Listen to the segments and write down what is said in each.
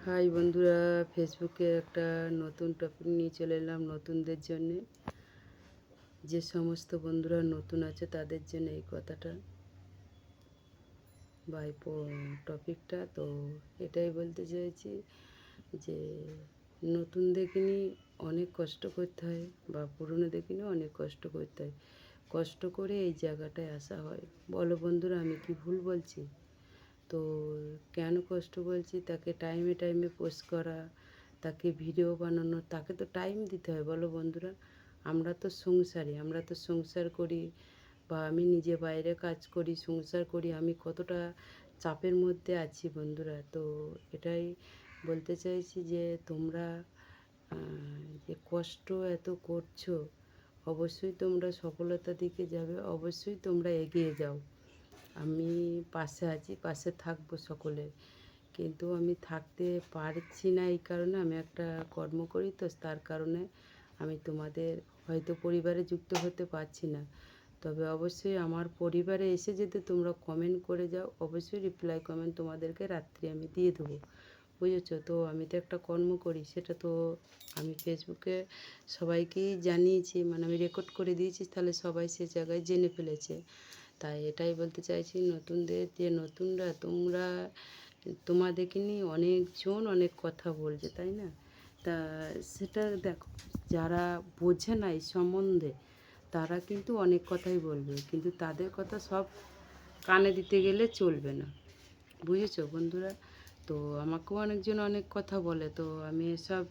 High বন্ধুরা, ফেসবুকে একটা নতুন টপিক নিয়ে চলে এলাম নতুনদের জন্যে। যে সমস্ত বন্ধুরা নতুন আছে তাদের জন্য এই কথাটা বা এই টপিকটা। তো এটাই বলতে চাইছি যে নতুন দেখিনি অনেক কষ্ট করতে হয়, বা পুরনো দেখিনি অনেক কষ্ট করতে হয়। কষ্ট করে এই জায়গাটায় আসা হয়। বলো বন্ধুরা, আমি কি ভুল বলছি? তো কেন কষ্ট বলছি? তাকে টাইমে টাইমে পোস্ট করা, তাকে ভিডিও বানানো, তাকে তো টাইম দিতে হয়। বলো বন্ধুরা, আমরা তো সংসারী, আমরা তো সংসার করি, বা আমি নিজে বাইরে কাজ করি, সংসার করি, আমি কতটা চাপের মধ্যে আছি বন্ধুরা। তো এটাই বলতে চাইছি যে তোমরা যে কষ্ট এত করছো, অবশ্যই তোমরা সফলতার দিকে যাবে, অবশ্যই তোমরা এগিয়ে যাও। আমি পাশে আছি, পাশে থাকবো সকলের। কিন্তু আমি থাকতে পারছি না এই কারণে আমি একটা কর্ম করি, তো তার কারণে আমি তোমাদের হয়তো পরিবারে যুক্ত হতে পারছি না। তবে অবশ্যই আমার পরিবারে এসে যদি তোমরা কমেন্ট করে যাও, অবশ্যই রিপ্লাই কমেন্ট তোমাদেরকে রাত্রি আমি দিয়ে দেবো, বুঝেছো? তো আমি তো একটা কর্ম করি, সেটা তো আমি ফেসবুকে সবাইকেই জানিয়েছি, মানে আমি রেকর্ড করে দিয়েছি, তাহলে সবাই সে জায়গায় জেনে ফেলেছে। তাই এটাই বলতে চাইছি নতুনদের, যে নতুনরা তোমরা, তোমাদেরকে নিয়ে অনেকজন অনেক কথা বলছে, তাই না? তা সেটা দেখো, যারা বোঝে না এই সম্বন্ধে তারা কিন্তু অনেক কথাই বলবে, কিন্তু তাদের কথা সব কানে দিতে গেলে চলবে না, বুঝেছো বন্ধুরা? তো আমাকেও অনেকজন অনেক কথা বলে, তো আমি এসব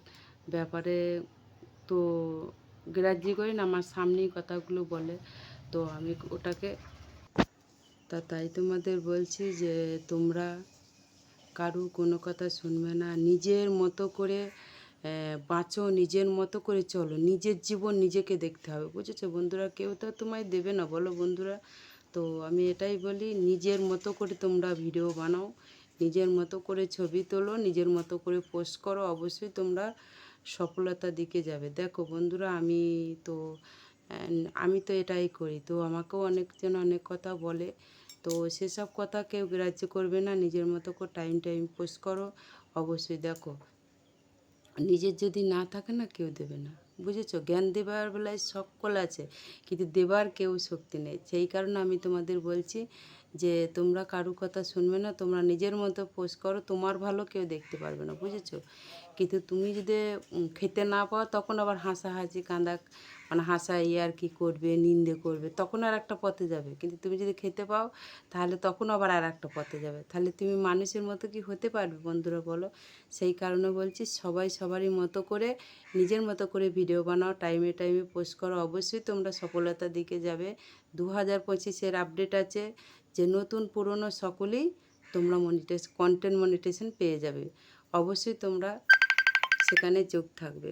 ব্যাপারে তো গ্রাহ্য করি না, আমার সামনেই কথাগুলো বলে, তো আমি ওটাকে তাই তোমাদের বলছি যে তোমরা কারুর কোনো কথা শুনবে না, নিজের মতো করে বাঁচো, নিজের মতো করে চলো, নিজের জীবন নিজেকে দেখতে হবে, বুঝেছো বন্ধুরা? কেউ তো তোমায় দেবে না, বলো বন্ধুরা? তো আমি এটাই বলি, নিজের মতো করে তোমরা ভিডিও বানাও, নিজের মতো করে ছবি তোলো, নিজের মতো করে পোস্ট করো, অবশ্যই তোমরা সফলতার দিকে যাবে। দেখো বন্ধুরা, তো আমি তো এটাই করি, তো আমাকেও অনেকজন অনেক কথা বলে, তো সেসব কথা কেউ গ্রাহ্য করবে না। নিজের মতো করে টাইম টাইম পোস্ট করো, অবশ্যই। দেখো, নিজের যদি না থাকে না, কেউ দেবে না, বুঝেছো? জ্ঞান দেবার বেলায় সকল আছে, কিন্তু দেবার কেউ শক্তি নেই। সেই কারণে আমি তোমাদের বলছি যে তোমরা কারু কথা শুনবে না, তোমরা নিজের মতো পোস্ট করো, তোমার ভালো কেউ দেখতে পারবে না, বুঝেছো? কিন্তু তুমি যদি খেতে না পাও, তখন আবার হাসাহাসি কাঁদা, মানে হাসা আর কি করবে, নিন্দে করবে, তখন আর একটা পথে যাবে। কিন্তু তুমি যদি খেতে পাও, তাহলে তখন আবার আর একটা পথে যাবে। তাহলে তুমি মানুষের মতো কি হতে পারবে বন্ধুরা, বলো? সেই কারণে বলছি, সবাই সবারই মতো করে নিজের মতো করে ভিডিও বানাও, টাইমে টাইমে পোস্ট করো, অবশ্যই তোমরা সফলতার দিকে যাবে। 2025-এর আপডেট আছে, যে নতুন পুরনো সকলেই তোমরা কন্টেন্ট মনিটাইজেশন পেয়ে যাবে, অবশ্যই তোমরা সেখানে যোগ থাকবে।